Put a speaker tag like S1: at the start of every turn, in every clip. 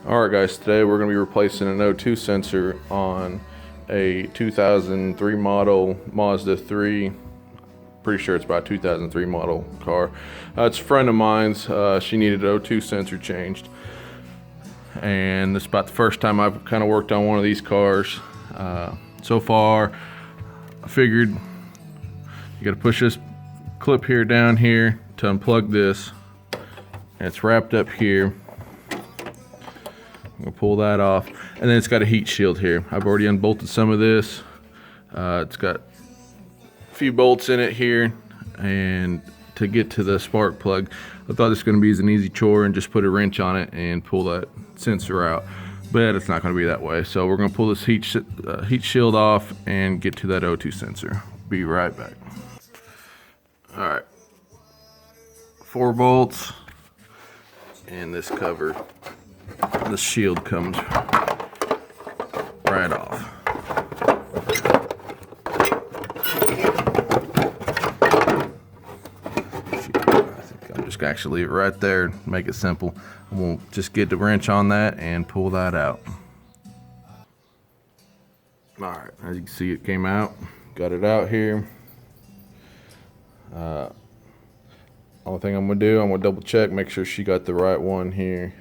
S1: Alright guys, today we're going to be replacing an O2 sensor on a 2003 model Mazda 3. Pretty sure it's about a 2003 model car. It's a friend of mine's. She needed an O2 sensor changed. And this is about the first time I've kind of worked on one of these cars. So far, I figured you got to push this clip here down here to unplug this. And it's wrapped up here. I'm gonna pull that off, and then it's got a heat shield here. I've already unbolted some of this. It's got a few bolts in it here, and to get to the spark plug, I thought this was gonna be an easy chore and just put a wrench on it and pull that sensor out, but it's not gonna be that way. So we're gonna pull this heat shield off and get to that O2 sensor. Be right back. All right, 4 bolts and this cover. The shield comes right off. I think I'm just gonna actually leave it right there, make it simple. I'm gonna just get the wrench on that and pull that out. All right, as you can see, it came out. Got it out here. Only thing I'm gonna do, I'm gonna double check, make sure she got the right one here.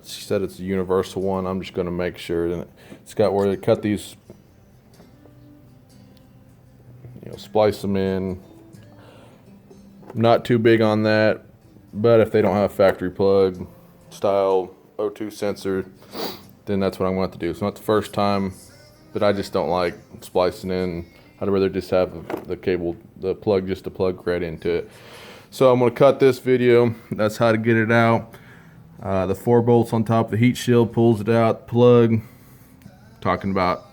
S1: She said it's a universal one. I'm just gonna make sure that it's got where they cut these, splice them in. Not too big on that, but if they don't have a factory plug style O2 sensor, then that's what I'm going to have to do. It's not the first time, but I just don't like splicing in. I'd rather just have the cable, the plug, just to plug right into it. So I'm going to cut this video. That's how to get it out. The 4 bolts on top of the heat shield pulls it out. Plug, talking about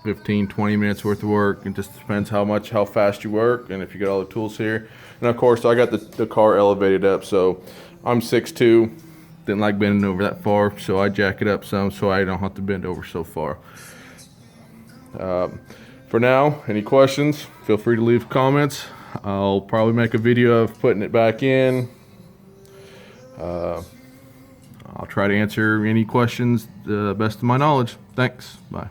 S1: 15-20 minutes worth of work. It just depends how fast you work and if you got all the tools here. And of course I got the car elevated up, so I'm 6'2", didn't like bending over that far, so I jack it up some so I don't have to bend over so far. For now, any questions, feel free to leave comments. I'll probably make a video of putting it back in. I'll try to answer any questions the best of my knowledge. Thanks. Bye.